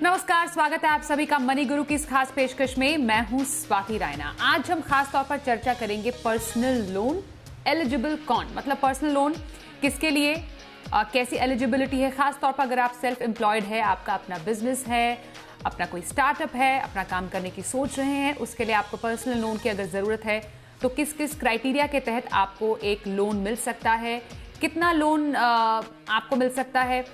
नमस्कार, स्वागत है आप सभी का मनी गुरु की इस खास पेशकश में। मैं हूं स्वाति रायना। आज हम खास तौर पर चर्चा करेंगे पर्सनल लोन एलिजिबल कौन, मतलब पर्सनल लोन किसके लिए, कैसी एलिजिबिलिटी है। खास तौर पर अगर आप सेल्फ एम्प्लॉयड है, आपका अपना बिजनेस है, अपना कोई स्टार्टअप है, अपना काम करने की सोच रहे हैं, उसके लिए आपको पर्सनल लोन की अगर ज़रूरत है तो किस किस क्राइटेरिया के तहत आपको एक लोन मिल सकता है, कितना लोन आपको मिल सकता है,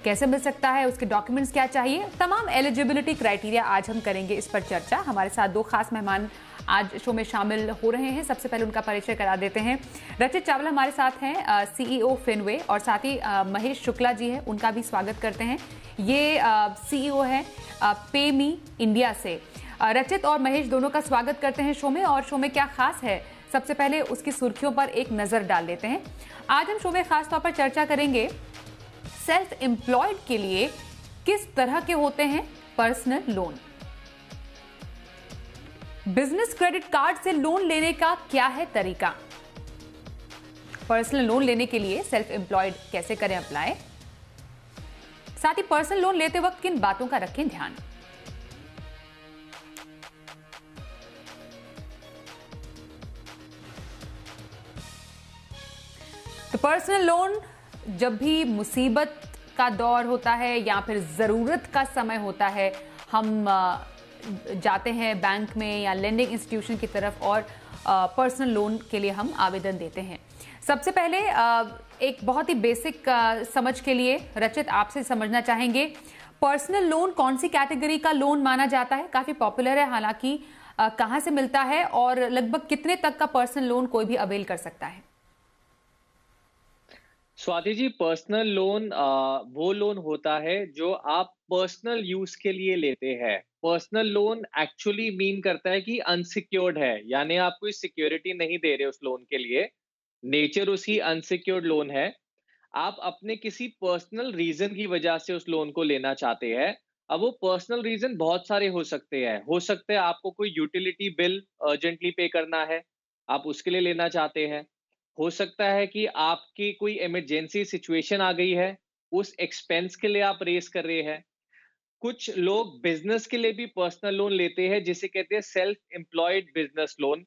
कैसे मिल सकता है, उसके डॉक्यूमेंट्स क्या चाहिए, तमाम एलिजिबिलिटी क्राइटेरिया आज हम करेंगे इस पर चर्चा। हमारे साथ दो खास मेहमान आज शो में शामिल हो रहे हैं। सबसे पहले उनका परिचय करा देते हैं। रचित चावला हमारे साथ हैं, सीईओ फिनवे, और साथ ही महेश शुक्ला जी हैं, उनका भी स्वागत करते हैं। ये सीईओ है पेमी इंडिया से। रचित और महेश दोनों का स्वागत करते हैं शो में। और शो में क्या खास है, सबसे पहले उसकी सुर्खियों पर एक नजर डाल लेते हैं। आज हम शो में खास तौर पर चर्चा करेंगे सेल्फ एम्प्लॉयड के लिए किस तरह के होते हैं personal loan, business credit card से लोन लेने का क्या है तरीका, पर्सनल लोन लेने के लिए सेल्फ एम्प्लॉयड कैसे करें अप्लाई, साथ ही पर्सनल लोन लेते वक्त किन बातों का रखें ध्यान। तो पर्सनल लोन जब भी मुसीबत का दौर होता है या फिर ज़रूरत का समय होता है, हम जाते हैं बैंक में या लेंडिंग इंस्टीट्यूशन की तरफ और पर्सनल लोन के लिए हम आवेदन देते हैं। सबसे पहले एक बहुत ही बेसिक समझ के लिए रचित आपसे समझना चाहेंगे, पर्सनल लोन कौन सी कैटेगरी का लोन माना जाता है, काफ़ी पॉपुलर है हालांकि, कहाँ से मिलता है और लगभग कितने तक का पर्सनल लोन कोई भी अवेल कर सकता है। स्वाति जी, पर्सनल लोन वो लोन होता है जो आप पर्सनल यूज के लिए लेते हैं। पर्सनल लोन एक्चुअली मीन करता है कि अनसिक्योर्ड है, यानी आप कोई सिक्योरिटी नहीं दे रहे उस लोन के लिए। नेचर उसकी अनसिक्योर्ड लोन है। आप अपने किसी पर्सनल रीजन की वजह से उस लोन को लेना चाहते हैं। अब वो पर्सनल रीजन बहुत सारे हो सकते हैं। हो सकता है आपको कोई यूटिलिटी बिल अर्जेंटली पे करना है, आप उसके लिए लेना चाहते हैं। हो सकता है कि आपकी कोई इमरजेंसी सिचुएशन आ गई है, उस एक्सपेंस के लिए आप रेस कर रहे हैं। कुछ लोग बिजनेस के लिए भी पर्सनल लोन लेते हैं, जिसे कहते हैं सेल्फ एम्प्लॉयड बिजनेस लोन।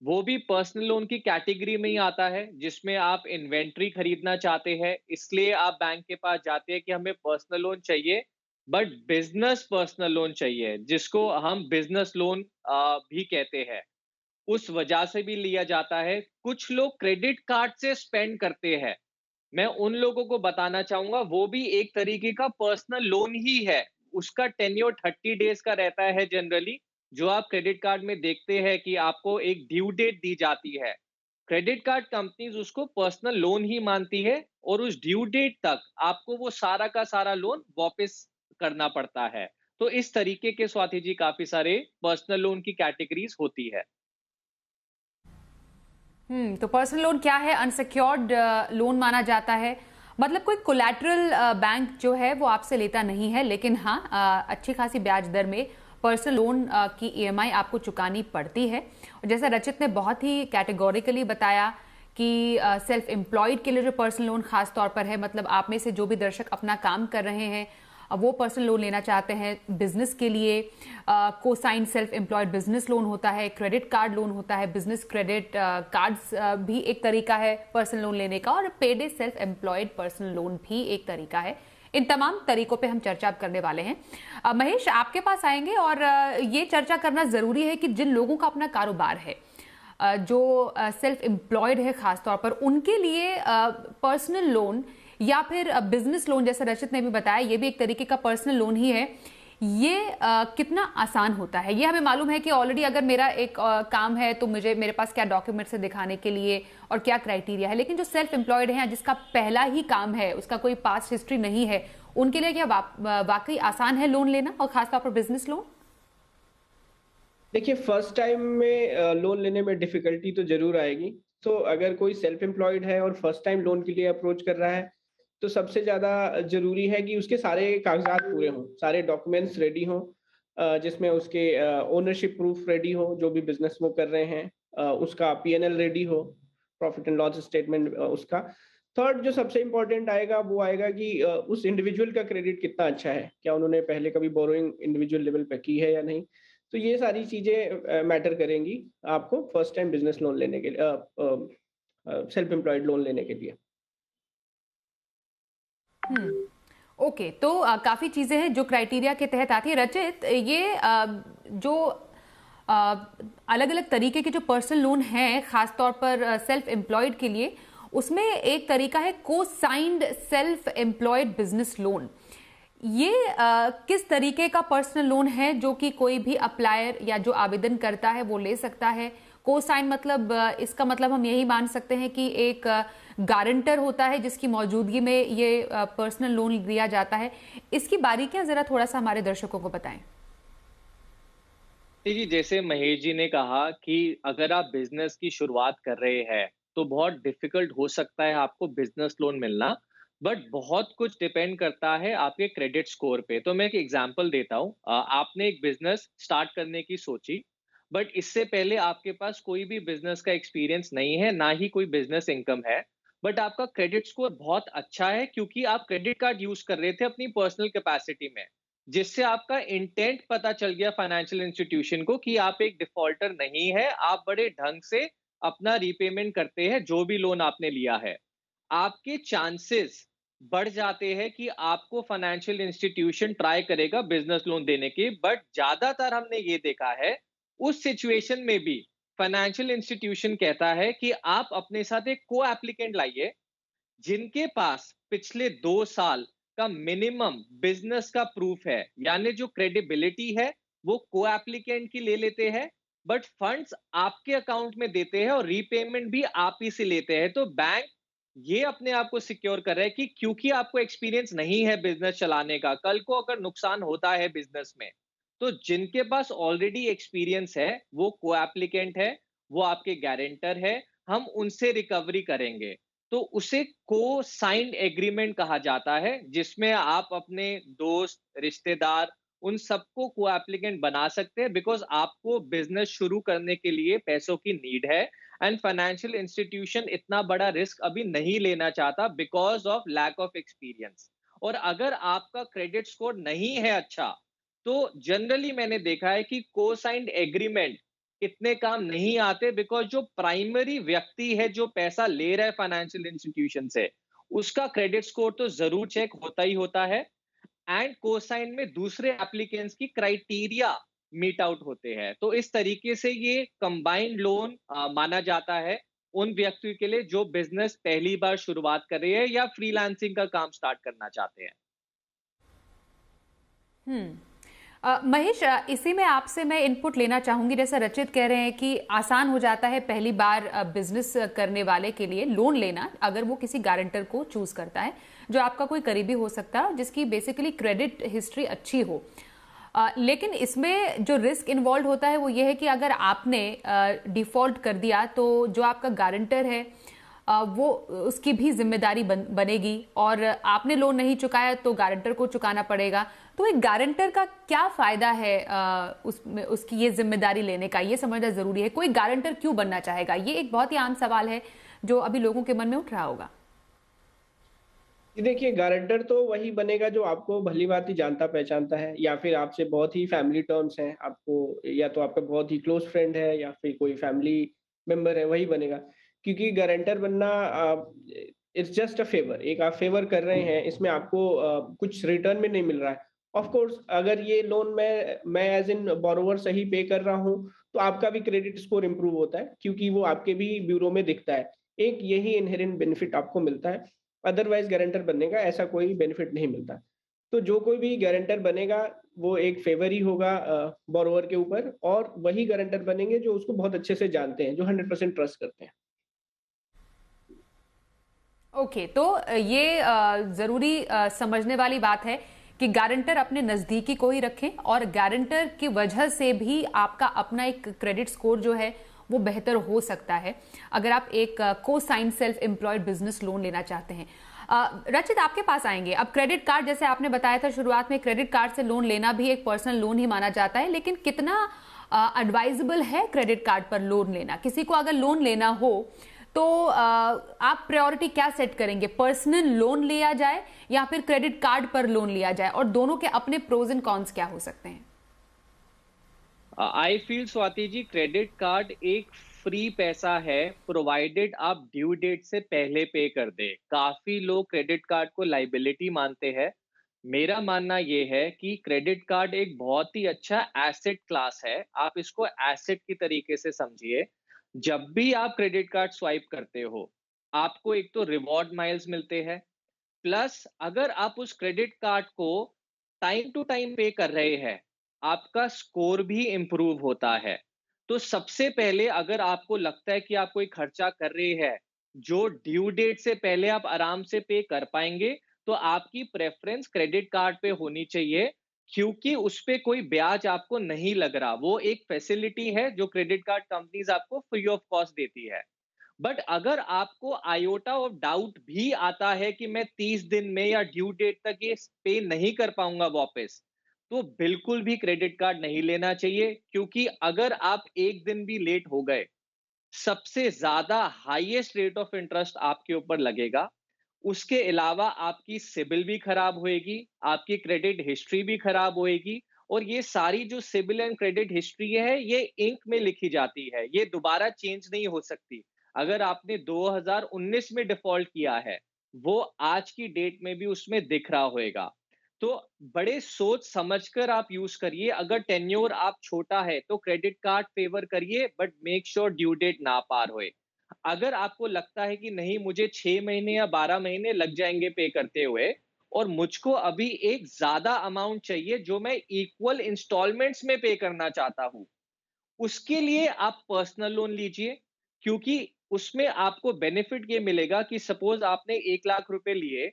वो भी पर्सनल लोन की कैटेगरी में ही आता है, जिसमें आप इन्वेंट्री खरीदना चाहते हैं, इसलिए आप बैंक के पास जाते हैं कि हमें पर्सनल लोन चाहिए, बट बिजनेस पर्सनल लोन चाहिए, जिसको हम बिजनेस लोन भी कहते हैं। उस वजह से भी लिया जाता है। कुछ लोग क्रेडिट कार्ड से स्पेंड करते हैं। मैं उन लोगों को बताना चाहूंगा, वो भी एक तरीके का पर्सनल लोन ही है। उसका टेन्योर 30 डेज का रहता है जनरली। जो आप क्रेडिट कार्ड में देखते हैं कि आपको एक ड्यू डेट दी जाती है, क्रेडिट कार्ड कंपनीज उसको पर्सनल लोन ही मानती है, और उस ड्यू डेट तक आपको वो सारा का सारा लोन वापस करना पड़ता है। तो इस तरीके के, स्वाति जी, काफी सारे पर्सनल लोन की कैटेगरीज होती है। तो पर्सनल लोन क्या है, अनसिक्योर्ड लोन माना जाता है, मतलब कोई कोलैटरल बैंक जो है वो आपसे लेता नहीं है, लेकिन हाँ अच्छी खासी ब्याज दर में पर्सनल लोन की ईएमआई आपको चुकानी पड़ती है। और जैसा रचित ने बहुत ही कैटेगोरिकली बताया कि सेल्फ एम्प्लॉयड के लिए जो पर्सनल लोन खास तौर पर है, मतलब आप में से जो भी दर्शक अपना काम कर रहे हैं वो पर्सनल लोन लेना चाहते हैं बिजनेस के लिए, cosine self employed business loan होता है, क्रेडिट कार्ड लोन होता है, बिजनेस क्रेडिट कार्ड्स भी एक तरीका है पर्सनल लोन लेने का, और paid self employed personal loan भी एक तरीका है। इन तमाम तरीकों पे हम चर्चा करने वाले हैं। महेश, आपके पास आएंगे और ये चर्चा करना जरूरी है कि जिन लोगों का अपना कारोबार है, जो सेल्फ एम्प्लॉयड है खास तौर पर, उनके लिए पर्सनल लोन या फिर बिजनेस लोन, जैसे रचित ने भी बताया, ये भी एक तरीके का पर्सनल लोन ही है। ये कितना आसान होता है, ये हमें मालूम है कि ऑलरेडी अगर मेरा एक काम है तो मेरे पास क्या डॉक्यूमेंट्स है दिखाने के लिए और क्या क्राइटेरिया है, लेकिन जो सेल्फ एम्प्लॉयड है, जिसका पहला ही काम है, उसका कोई पास्ट हिस्ट्री नहीं है, उनके लिए क्या वाकई आसान है लोन लेना, और खासतौर पर बिजनेस लोन? देखिए, फर्स्ट टाइम में लोन लेने में डिफिकल्टी तो जरूर आएगी। तो अगर कोई सेल्फ एम्प्लॉयड है और फर्स्ट टाइम लोन के लिए अप्रोच कर रहा है, तो सबसे ज़्यादा ज़रूरी है कि उसके सारे कागज़ात पूरे हों, सारे डॉक्यूमेंट्स रेडी हों, जिसमें उसके ओनरशिप प्रूफ रेडी हो, जो भी बिज़नेस वो कर रहे हैं, उसका पीएनएल रेडी हो, प्रॉफिट एंड लॉस स्टेटमेंट उसका। थर्ड जो सबसे इम्पोर्टेंट आएगा वो आएगा कि उस इंडिविजुअल का क्रेडिट कितना अच्छा है, क्या उन्होंने पहले कभी बोरोइंग इंडिविजुअल लेवल पे की है या नहीं। तो ये सारी चीजें मैटर करेंगी आपको फर्स्ट टाइम बिजनेस लोन लेने के लिए, सेल्फ एम्प्लॉयड लोन लेने के लिए। ओके, तो काफी चीजें हैं जो क्राइटेरिया के तहत आती है। रचित, ये जो अलग अलग तरीके के जो पर्सनल लोन हैं खासतौर पर सेल्फ एम्प्लॉयड के लिए, उसमें एक तरीका है को signed self employed business loan. ये किस तरीके का पर्सनल लोन है जो कि कोई भी अप्लायर या जो आवेदन करता है वो ले सकता है? को साइन मतलब इसका मतलब हम यही मान सकते हैं कि एक गारंटर होता है जिसकी मौजूदगी में ये पर्सनल लोन दिया जाता है। इसकी बारीकियां जरा थोड़ा सा हमारे दर्शकों को बताएं। जी, जैसे महेश जी ने कहा कि अगर आप बिजनेस की शुरुआत कर रहे हैं तो बहुत डिफिकल्ट हो सकता है आपको बिजनेस लोन मिलना, बट बहुत कुछ डिपेंड करता है आपके क्रेडिट स्कोर पे। तो मैं एक एग्जांपल देता हूँ। आपने एक बिजनेस स्टार्ट करने की सोची, बट इससे पहले आपके पास कोई भी बिजनेस का एक्सपीरियंस नहीं है, ना ही कोई बिजनेस इनकम है, बट आपका क्रेडिट स्कोर बहुत अच्छा है क्योंकि आप क्रेडिट कार्ड यूज कर रहे थे अपनी पर्सनल कैपेसिटी में, जिससे आपका इंटेंट पता चल गया फाइनेंशियल इंस्टीट्यूशन को कि आप एक डिफॉल्टर नहीं है, आप बड़े ढंग से अपना रीपेमेंट करते हैं जो भी लोन आपने लिया है। आपके चांसेस बढ़ जाते हैं कि आपको फाइनेंशियल इंस्टीट्यूशन ट्राई करेगा बिजनेस लोन देने की। बट ज्यादातर हमने ये देखा है उस सिचुएशन में भी फाइनेंशियल इंस्टीट्यूशन कहता है कि आप अपने साथ एक को एप्लीकेंट लाइए जिनके पास पिछले 2 साल का मिनिमम बिजनेस का प्रूफ है, यानी जो क्रेडिबिलिटी है वो को एप्लीकेंट की ले लेते हैं, बट फंड्स आपके अकाउंट में देते हैं और रीपेमेंट भी आप ही से लेते हैं। तो बैंक ये अपने आप को सिक्योर कर रहा है कि क्योंकि आपको एक्सपीरियंस नहीं है बिजनेस चलाने का, कल को अगर नुकसान होता है बिजनेस में, तो जिनके पास ऑलरेडी एक्सपीरियंस है वो को एप्लीकेंट है, वो आपके गारंटर है, हम उनसे रिकवरी करेंगे। तो उसे को साइंड एग्रीमेंट कहा जाता है, जिसमें आप अपने दोस्त, रिश्तेदार, उन सबको को एप्लीकेंट बना सकते हैं, बिकॉज आपको बिजनेस शुरू करने के लिए पैसों की नीड है एंड फाइनेंशियल इंस्टीट्यूशन इतना बड़ा रिस्क अभी नहीं लेना चाहता because of lack of experience. और अगर आपका क्रेडिट स्कोर नहीं है अच्छा, तो जनरली मैंने देखा है कि को साइंड एग्रीमेंट इतने काम नहीं आते, बिकॉज जो प्राइमरी व्यक्ति है जो पैसा ले रहा है फाइनेंशियल इंस्टीट्यूशन से, उसका क्रेडिट स्कोर तो जरूर चेक होता ही होता है एंड कोसाइन में दूसरे एप्लीकेंट्स की क्राइटेरिया मीट आउट होते हैं। तो इस तरीके से ये कंबाइंड लोन माना जाता है उन व्यक्तियों के लिए जो बिजनेस पहली बार शुरुआत कर रहे हैं या फ्रीलांसिंग का काम स्टार्ट करना चाहते हैं। महेश, इसी में आपसे मैं इनपुट लेना चाहूंगी। जैसा रचित कह रहे हैं कि आसान हो जाता है पहली बार बिजनेस करने वाले के लिए लोन लेना, अगर वो किसी गारंटर को चूज करता है जो आपका कोई करीबी हो सकता है, जिसकी बेसिकली क्रेडिट हिस्ट्री अच्छी हो। लेकिन इसमें जो रिस्क इन्वॉल्व होता है वो ये है कि अगर आपने डिफॉल्ट कर दिया तो जो आपका गारंटर है वो उसकी भी जिम्मेदारी बनेगी, और आपने लोन नहीं चुकाया तो गारंटर को चुकाना पड़ेगा। तो एक गारंटर का क्या फायदा है उसमें उसकी ये जिम्मेदारी लेने का, ये समझना जरूरी है। कोई गारंटर क्यों बनना चाहेगा, ये एक बहुत ही आम सवाल है जो अभी लोगों के मन में उठ रहा होगा। देखिए, गारंटर तो वही बनेगा जो आपको भली भांति जानता पहचानता है, या फिर आपसे बहुत ही फैमिली टर्म्स हैं, आपको या तो आपका बहुत ही क्लोज फ्रेंड है या फिर कोई फैमिली मेंबर है, वही बनेगा। क्योंकि गारंटर बनना इट्स जस्ट अ फेवर, एक आप फेवर कर रहे हैं, इसमें आपको कुछ रिटर्न में नहीं मिल रहा है। ऑफ कोर्स अगर ये लोन मैं एज इन बोरोवर सही पे कर रहा हूँ तो आपका भी क्रेडिट स्कोर इंप्रूव होता है, क्योंकि वो आपके भी ब्यूरो में दिखता है। एक यही इनहेरेंट बेनिफिट आपको मिलता है, अदरवाइज गारंटर बनने का ऐसा कोई बेनिफिट नहीं मिलता। तो जो कोई भी गारंटर बनेगा वो एक फेवर ही होगा बोरोवर के ऊपर, और वही गारंटर बनेंगे जो उसको बहुत अच्छे से जानते हैं, जो 100% ट्रस्ट करते हैं। ओके, तो ये जरूरी समझने वाली बात है कि गारंटर अपने नजदीकी को ही रखें, और गारंटर की वजह से भी आपका अपना एक क्रेडिट स्कोर जो है वो बेहतर हो सकता है अगर आप एक को sign self employed business loan लेना चाहते हैं। रचित, आपके पास आएंगे। अब क्रेडिट कार्ड, जैसे आपने बताया था शुरुआत में, क्रेडिट कार्ड से लोन लेना भी एक पर्सनल लोन ही माना जाता है, लेकिन कितना एडवाइजेबल है क्रेडिट कार्ड पर लोन लेना? किसी को अगर लोन लेना हो तो आप प्रायोरिटी क्या सेट करेंगे, पर्सनल लोन लिया जाए या फिर क्रेडिट कार्ड पर लोन लिया जाए, और दोनों के अपने प्रोज एंड कॉन्स क्या हो सकते हैं? I feel Swati ji, credit card एक फ्री पैसा है, प्रोवाइडेड आप ड्यू डेट से पहले पे कर दे। काफी लोग क्रेडिट कार्ड को लाइबिलिटी मानते हैं। मेरा मानना ये है कि क्रेडिट कार्ड एक बहुत ही अच्छा एसेट क्लास है। आप इसको एसेट की तरीके से समझिए। जब भी आप क्रेडिट कार्ड स्वाइप करते हो, आपको एक तो रिवॉर्ड माइल्स मिलते हैं, प्लस अगर आप उस क्रेडिट कार्ड को टाइम टू टाइम पे कर रहे हैं, आपका स्कोर भी इंप्रूव होता है। तो सबसे पहले अगर आपको लगता है कि आप कोई खर्चा कर रहे हैं जो ड्यू डेट से पहले आप आराम से पे कर पाएंगे, तो आपकी प्रेफरेंस क्रेडिट कार्ड पे होनी चाहिए, क्योंकि उस पे कोई ब्याज आपको नहीं लग रहा। वो एक फैसिलिटी है जो क्रेडिट कार्ड कंपनीज आपको फ्री ऑफ कॉस्ट देती है। बट अगर आपको आयोटा ऑफ डाउट भी आता है कि मैं 30 दिन में या ड्यू डेट तक ये पे नहीं कर पाऊंगा वापस, तो बिल्कुल भी क्रेडिट कार्ड नहीं लेना चाहिए, क्योंकि अगर आप एक दिन भी लेट हो गए, सबसे ज्यादा हाईएस्ट रेट ऑफ इंटरेस्ट आपके ऊपर लगेगा। उसके अलावा आपकी सिबिल भी खराब होएगी, आपकी क्रेडिट हिस्ट्री भी खराब होएगी। और ये सारी जो सिबिल एंड क्रेडिट हिस्ट्री है, ये इंक में लिखी जाती है, ये दोबारा चेंज नहीं हो सकती। अगर आपने 2019 में डिफॉल्ट किया है, वो आज की डेट में भी उसमें दिख रहा होएगा। तो बड़े सोच समझकर आप यूज करिए। अगर टेन्योर आप छोटा है तो क्रेडिट कार्ड फेवर करिए, but make sure due date ना पार होए। अगर आपको लगता है कि नहीं, मुझे 6 महीने या 12 महीने लग जाएंगे पे करते हुए, और मुझको अभी एक ज्यादा अमाउंट चाहिए जो मैं इक्वल इंस्टॉलमेंट्स में पे करना चाहता हूं, उसके लिए आप पर्सनल लोन लीजिए। क्योंकि उसमें आपको बेनिफिट ये मिलेगा कि सपोज आपने 1 लाख रुपए लिए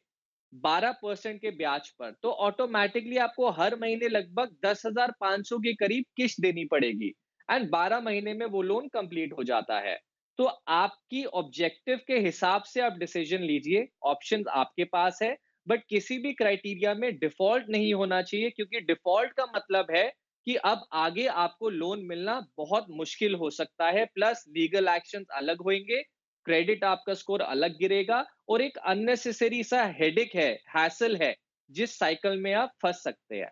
12% के ब्याज पर, तो ऑटोमेटिकली आपको हर महीने लगभग 10,500 के करीब किस्त देनी पड़ेगी, एंड 12 महीने में वो लोन कंप्लीट हो जाता है। तो आपकी ऑब्जेक्टिव के हिसाब से आप डिसीजन लीजिए, ऑप्शंस आपके पास है। बट किसी भी क्राइटेरिया में डिफॉल्ट नहीं होना चाहिए, क्योंकि डिफॉल्ट का मतलब है कि अब आगे आपको लोन मिलना बहुत मुश्किल हो सकता है, प्लस लीगल एक्शंस अलग होंगे, क्रेडिट आपका स्कोर अलग गिरेगा, और एक अननेसेसरी सा हेडेक है, हैसल है, जिस साइकिल में आप फंस सकते हैं।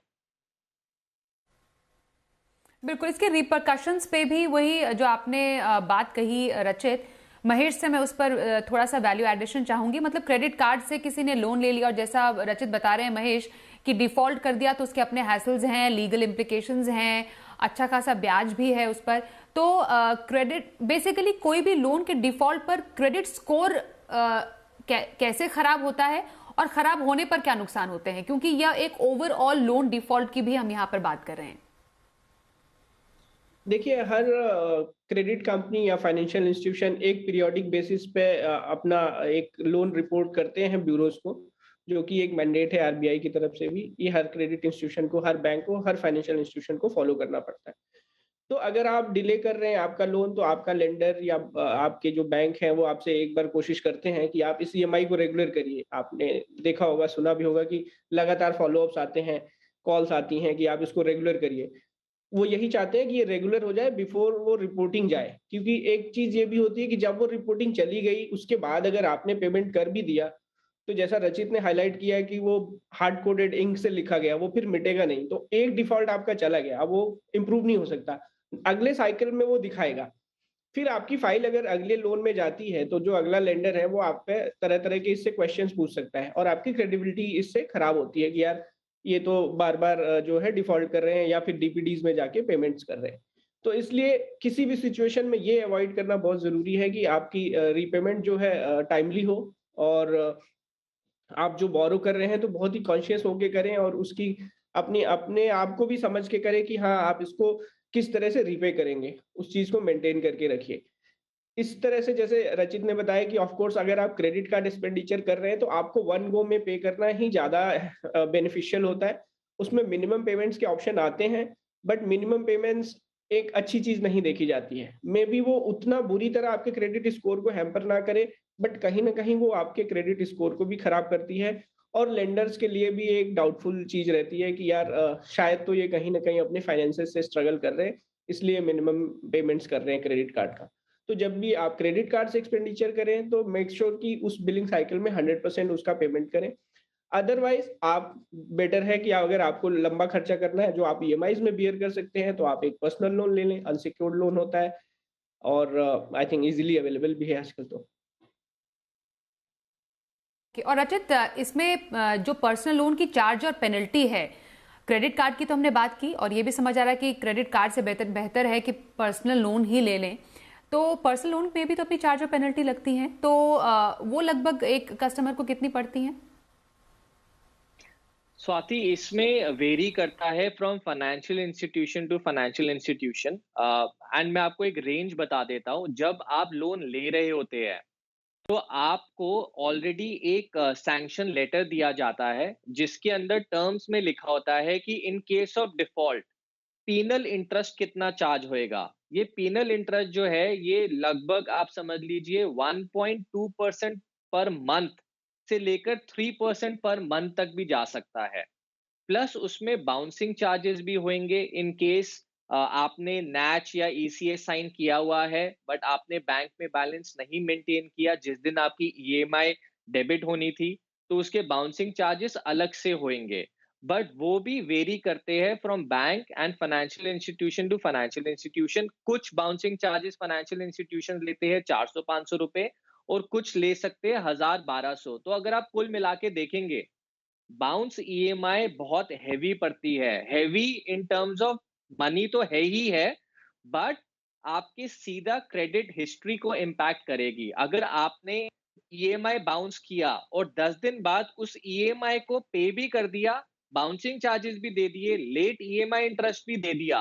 बिल्कुल, इसके रिपरकशंस पे भी वही जो आपने बात कही रचित, महेश से मैं उस पर थोड़ा सा वैल्यू एडिशन चाहूंगी। मतलब क्रेडिट कार्ड से किसी ने लोन ले लिया और जैसा रचित बता रहे हैं महेश कि डिफॉल्ट कर दिया, तो उसके अपने हैसल्स हैं, लीगल इम्प्लीकेशंस हैं, अच्छा खासा ब्याज भी है उस पर। तो क्रेडिट बेसिकली कोई भी लोन के डिफॉल्ट पर क्रेडिट स्कोर कैसे खराब होता है और खराब होने पर क्या नुकसान होते हैं, क्योंकि यह एक ओवरऑल लोन डिफॉल्ट की भी हम यहाँ पर बात कर रहे हैं। देखिए, हर क्रेडिट कंपनी या फाइनेंशियल इंस्टीट्यूशन एक पीरियोडिक बेसिस पे अपना एक लोन रिपोर्ट करते हैं ब्यूरोज को, जो कि एक मैंडेट है आरबीआई की तरफ से भी। ये हर क्रेडिट इंस्टीट्यूशन को, हर बैंक को, हर फाइनेंशियल इंस्टीट्यूशन को फॉलो करना पड़ता है। तो अगर आप डिले कर रहे हैं आपका लोन, तो आपका लेंडर या आपके जो बैंक हैं वो आपसे एक बार कोशिश करते हैं कि आप इस ईएमआई को रेगुलर करिए। आपने देखा होगा, सुना भी होगा कि लगातार फॉलोअप्स आते हैं, कॉल्स आती हैं कि आप इसको रेगुलर करिए। वो यही चाहते हैं कि ये रेगुलर हो जाए बिफोर वो रिपोर्टिंग जाए, क्योंकि एक चीज ये भी होती है कि जब वो रिपोर्टिंग चली गई उसके बाद अगर आपने पेमेंट कर भी दिया, तो जैसा रचित ने हाईलाइट किया है कि वो हार्ड कोडेड इंक से लिखा गया, वो फिर मिटेगा नहीं। तो एक डिफॉल्ट आपका चला गया, अब वो इम्प्रूव नहीं हो सकता, अगले साइकिल में वो दिखाएगा। फिर आपकी फाइल अगर अगले लोन में जाती है, तो जो अगला लेंडर है वो आप पे तरह तरह के इससे क्वेश्चंस पूछ सकता है, और आपकी क्रेडिबिलिटी इससे खराब होती है कि यार ये तो बार बार जो है डिफॉल्ट कर रहे हैं या फिर डीपीडीज में जाके पेमेंट्स कर रहे हैं। तो इसलिए किसी भी सिचुएशन में ये अवॉइड करना बहुत जरूरी है कि आपकी रीपेमेंट जो है टाइमली हो, और आप जो बोरो कर रहे हैं तो बहुत ही कॉन्शियस होके करें, और उसकी अपनी अपने आप को भी समझ के करें कि हाँ, आप इसको किस तरह से रीपे करेंगे, उस चीज को मेंटेन करके रखिए। इस तरह से जैसे रचित ने बताया कि ऑफ कोर्स अगर आप क्रेडिट कार्ड एक्सपेंडिचर कर रहे हैं तो आपको वन गो में पे करना ही ज़्यादा बेनिफिशियल होता है। उसमें मिनिमम पेमेंट्स के ऑप्शन आते हैं, बट मिनिमम पेमेंट्स एक अच्छी चीज़ नहीं देखी जाती है। मे बी वो उतना बुरी तरह आपके क्रेडिट स्कोर को हैम्पर ना करे, बट कहीं न कहीं वो आपके क्रेडिट स्कोर को भी खराब करती है, और लेंडर्स के लिए भी एक डाउटफुल चीज़ रहती है कि यार शायद तो ये कहीं न कहीं अपने फाइनेंसेस से स्ट्रगल कर रहे हैं, इसलिए मिनिमम पेमेंट्स कर रहे हैं क्रेडिट कार्ड का। तो जब भी आप क्रेडिट कार्ड से एक्सपेंडिचर करें तो मेक श्योर कि उस बिलिंग साइकिल में 100% उसका पेमेंट करें। अदरवाइज आप बेटर है कि अगर आपको लंबा खर्चा करना है जो आप ईएमआईज़ में बियर कर सकते हैं, तो आप एक पर्सनल लोन ले लें, अनसिक्योर्ड लोन होता है और आई थिंक ईज़िली अवेलेबल भी है आजकल तो। और रचित, इसमें जो पर्सनल लोन की चार्ज और पेनल्टी है, क्रेडिट कार्ड की तो हमने बात की और ये भी समझ आ रहा है कि क्रेडिट कार्ड से बेहतर है कि पर्सनल लोन ही ले लें। तो पर्सनल लोन में भी तो अपनी चार्ज और पेनल्टी लगती हैं, तो वो लगभग एक कस्टमर को कितनी पड़ती हैं? स्वाति, इसमें वेरी करता है from financial institution to financial institution. And मैं आपको एक रेंज बता देता हूँ। जब आप लोन ले रहे होते हैं तो आपको ऑलरेडी एक सैंक्शन लेटर दिया जाता है जिसके अंदर टर्म्स में लिखा होता है कि in case of default penal interest कितना चार्ज होएगा। ये पीनल इंटरेस्ट जो है ये लगभग आप समझ लीजिए 1.2% पर मंथ से लेकर 3% पर मंथ तक भी जा सकता है। प्लस उसमें बाउंसिंग चार्जेस भी होंगे इन केस आपने नैच या ईसीए साइन किया हुआ है बट आपने बैंक में बैलेंस नहीं मेंटेन किया जिस दिन आपकी ईएमआई डेबिट होनी थी, तो उसके बाउंसिंग चार्जेस अलग से होंगे। बट वो भी वेरी करते हैं from bank and financial institution to financial institution. कुछ बाउंसिंग चार्जेस फाइनेंशियल इंस्टीट्यूशन लेते हैं 400-500 रुपए और कुछ ले सकते हैं 1000-1200। तो अगर आप कुल मिला के देखेंगे बाउंस ईएमआई बहुत हैवी पड़ती है। Heavy in terms of money तो है ही है, बट आपके सीधा क्रेडिट हिस्ट्री को इम्पैक्ट करेगी। अगर आपने ईएमआई बाउंस किया और 10 दिन बाद उस ईएमआई को पे भी कर दिया, बाउंसिंग चार्जेस भी दे दिए, लेट ईएमआई इंटरेस्ट भी दे दिया,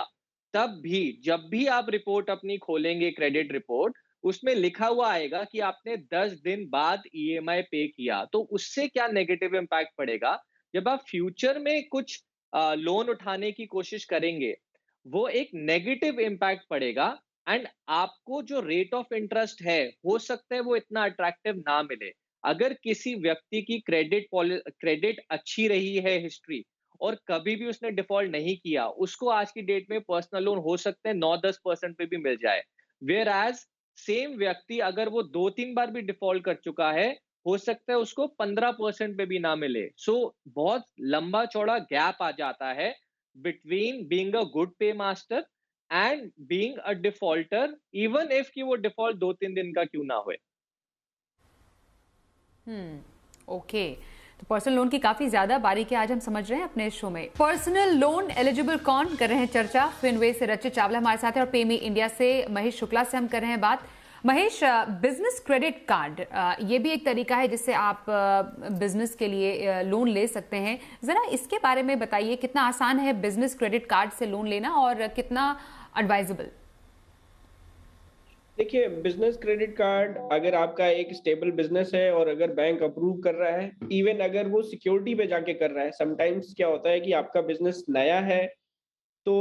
तब भी जब भी आप रिपोर्ट अपनी खोलेंगे क्रेडिट रिपोर्ट, उसमें लिखा हुआ आएगा कि आपने 10 दिन बाद ईएमआई पे किया। तो उससे क्या नेगेटिव इम्पैक्ट पड़ेगा, जब आप फ्यूचर में कुछ लोन उठाने की कोशिश करेंगे, वो एक नेगेटिव इम्पैक्ट पड़ेगा। एंड आपको जो रेट ऑफ इंटरेस्ट है, हो सकता है वो इतना अट्रैक्टिव ना मिले। अगर किसी व्यक्ति की क्रेडिट अच्छी रही है हिस्ट्री और कभी भी उसने डिफॉल्ट नहीं किया, उसको आज की डेट में पर्सनल लोन हो सकते हैं 9-10% पे भी मिल जाए। वेयर एज सेम व्यक्ति अगर वो 2-3 बार भी डिफॉल्ट कर चुका है, हो सकता है उसको 15% पे भी ना मिले। सो बहुत लंबा चौड़ा गैप आ जाता है बिटवीन बीइंग अ गुड पे master and being a defaulter, even if कि वो डिफॉल्ट 2-3 दिन का क्यों ना होए। ओके। तो पर्सनल लोन की काफी ज्यादा बारीकी आज हम समझ रहे हैं अपने शो में। पर्सनल लोन एलिजिबल कौन, कर रहे हैं चर्चा। फिनवे से रचित चावला हमारे साथ है और पेमी इंडिया से महेश शुक्ला से हम कर रहे हैं बात। महेश, बिजनेस क्रेडिट कार्ड ये भी एक तरीका है जिससे आप बिजनेस के लिए लोन ले सकते हैं। जरा इसके बारे में बताइए, कितना आसान है बिजनेस क्रेडिट कार्ड से लोन लेना और कितना एडवाइजेबल? देखिए, बिजनेस क्रेडिट कार्ड अगर आपका एक स्टेबल बिजनेस है और अगर बैंक अप्रूव कर रहा है, इवन अगर वो सिक्योरिटी पे जाके कर रहा है, समटाइम्स क्या होता है कि आपका बिजनेस नया है तो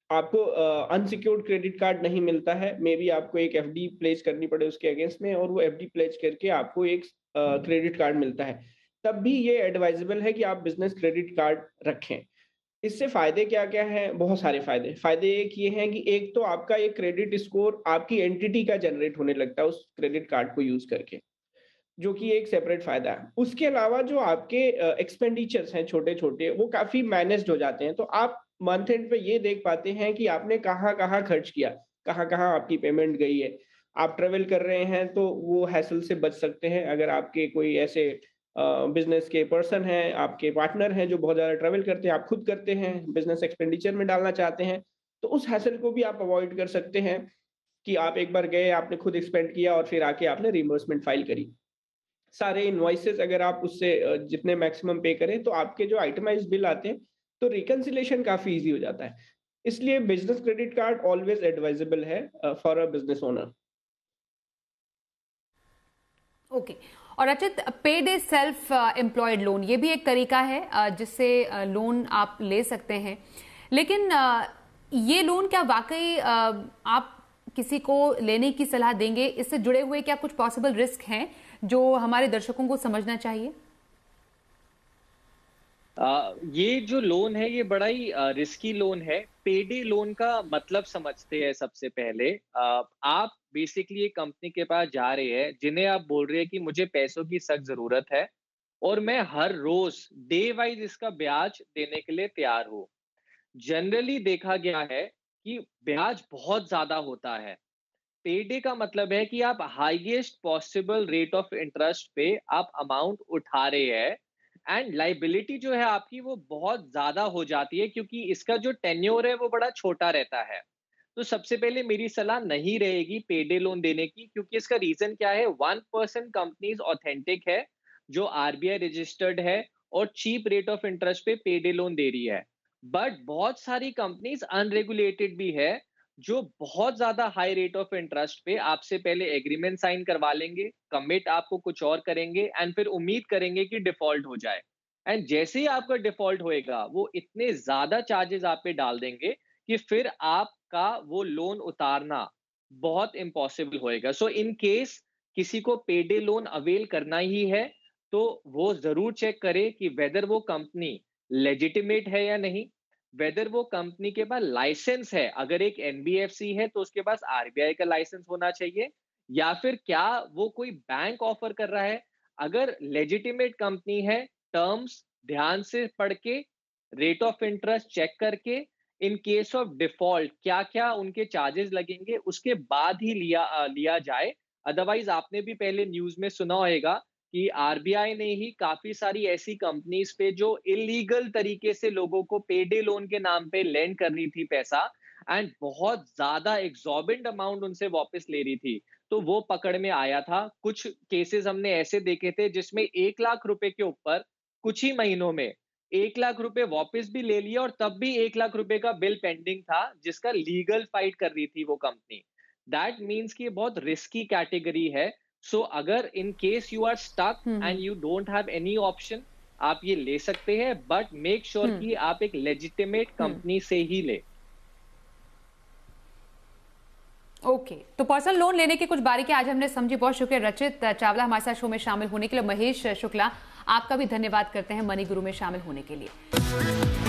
आपको अनसिक्योर्ड क्रेडिट कार्ड नहीं मिलता है। मे बी आपको एक एफडी प्लेस करनी पड़े उसके अगेंस्ट में और वो एफडी प्लेस करके आपको एक क्रेडिट कार्ड मिलता है। तब भी ये एडवाइजेबल है कि आप बिजनेस क्रेडिट कार्ड रखें। इससे फ़ायदे क्या-क्या हैं? बहुत सारे फ़ायदे। फ़ायदे एक ये हैं कि एक तो आपका एक क्रेडिट स्कोर आपकी एंटिटी का जनरेट होने लगता है उस क्रेडिट कार्ड को यूज़ करके, जो कि एक सेपरेट फ़ायदा है। उसके अलावा जो आपके एक्सपेंडिचर्स हैं छोटे-छोटे, वो काफ़ी मैनेज्ड हो जाते हैं। तो आप मंथ एंड पे ये देख पाते हैं कि आपने कहाँ-कहाँ खर्च किया, कहाँ-कहाँ आपकी पेमेंट गई है। आप ट्रैवल कर रहे हैं तो वो हैसल से बच सकते हैं। अगर आपके कोई ऐसे बिज़नेस के पर्सन हैं, आपके पार्टनर हैं जो बहुत ज़्यादा ट्रैवल करते हैं, आप खुद करते हैं, बिज़नेस एक्सपेंडिचर में डालना चाहते हैं, तो उस हैसल को भी आप अवॉइड कर सकते हैं कि आप एक बार गए, आपने खुद एक्सपेंड किया और फिर आके आपने रिइंबर्समेंट फाइल करी। सारे इनवॉइसेस अगर आप उससे जितने मैक्सिमम पे करें, तो आपके जो आइटमाइज़्ड बिल आते हैं, तो रिकंसिलिएशन काफ़ी ईज़ी हो जाता है। इसलिए business credit card always advisable है for a business owner. Okay. और Rachit, paid a self employed loan ये भी एक तरीका है जिससे लोन आप ले सकते हैं। लेकिन ये लोन क्या वाकई आप किसी को लेने की सलाह देंगे? इससे जुड़े हुए क्या कुछ पॉसिबल रिस्क हैं जो हमारे दर्शकों को समझना चाहिए? ये जो लोन है ये बड़ा ही रिस्की लोन है। पेडे लोन का मतलब समझते हैं सबसे पहले। आप बेसिकली एक कंपनी के पास जा रहे हैं जिन्हें आप बोल रहे हैं कि मुझे पैसों की सख्त ज़रूरत है और मैं हर रोज़ डे वाइज़ इसका ब्याज देने के लिए तैयार हूँ। जनरली देखा गया है कि ब्याज बहुत ज़्यादा होता है। पेडे का मतलब है कि आप highest possible rate of interest पे आप अमाउंट उठा रहे हैं एंड लाइबिलिटी जो है आपकी वो बहुत ज्यादा हो जाती है क्योंकि इसका जो टेन्योर है वो बड़ा छोटा रहता है। तो सबसे पहले मेरी सलाह नहीं रहेगी पेडे लोन देने की क्योंकि इसका रीजन क्या है, 1% कंपनीज ऑथेंटिक है जो आरबीआई रजिस्टर्ड है और चीप रेट ऑफ इंटरेस्ट पे पेडे लोन दे रही है। बट बहुत सारी कंपनीज अनरेगुलेटेड भी है जो बहुत ज्यादा हाई रेट ऑफ इंटरेस्ट पे आपसे पहले एग्रीमेंट साइन करवा लेंगे, कमिट आपको कुछ और करेंगे एंड फिर उम्मीद करेंगे कि डिफॉल्ट हो जाए। एंड जैसे ही आपका डिफॉल्ट होएगा वो इतने ज्यादा चार्जेस आप पे डाल देंगे कि फिर आपका वो लोन उतारना बहुत इम्पॉसिबल होएगा। सो इन केस किसी को पेडे लोन अवेल करना ही है तो वो जरूर चेक करे कि वेदर वो कंपनी लेजिटिमेट है या नहीं, वेदर वो कंपनी के पास लाइसेंस है। अगर एक एनबीएफसी है तो उसके पास आरबीआई का लाइसेंस होना चाहिए, या फिर क्या वो कोई बैंक ऑफर कर रहा है। अगर लेजिटिमेट कंपनी है, टर्म्स ध्यान से पढ़ के, रेट ऑफ इंटरेस्ट चेक करके, इन केस ऑफ डिफॉल्ट क्या क्या उनके चार्जेस लगेंगे उसके बाद ही लिया जाए। अदरवाइज आपने भी पहले न्यूज में सुना होगा कि आरबीआई ने ही काफी सारी ऐसी कंपनीज पे जो इलीगल तरीके से लोगों को पेडे लोन के नाम पे लेंड कर रही थी पैसा एंड बहुत ज्यादा एग्जॉर्बिटेंट अमाउंट उनसे वापस ले रही थी, तो वो पकड़ में आया था। कुछ केसेस हमने ऐसे देखे थे जिसमें 1 लाख रुपए के ऊपर कुछ ही महीनों में 1 लाख रुपए वापस भी ले लिया और तब भी 1 लाख रुपए का बिल पेंडिंग था जिसका लीगल फाइट कर रही थी वो कंपनी। दैट मीन्स कि ये बहुत रिस्की कैटेगरी है। सो अगर in case you are stuck and you don't have any option, आप ये ले सकते हैं, बट मेक श्योर कि आप एक लेजिटिमेट कंपनी से ही ले। ओके, तो पर्सनल लोन लेने की कुछ बारीकी आज हमने समझी। बहुत शुक्रिया रचित चावला हमारे साथ शो में शामिल होने के लिए। महेश शुक्ला, आपका भी धन्यवाद करते हैं मनी गुरु में शामिल होने के लिए।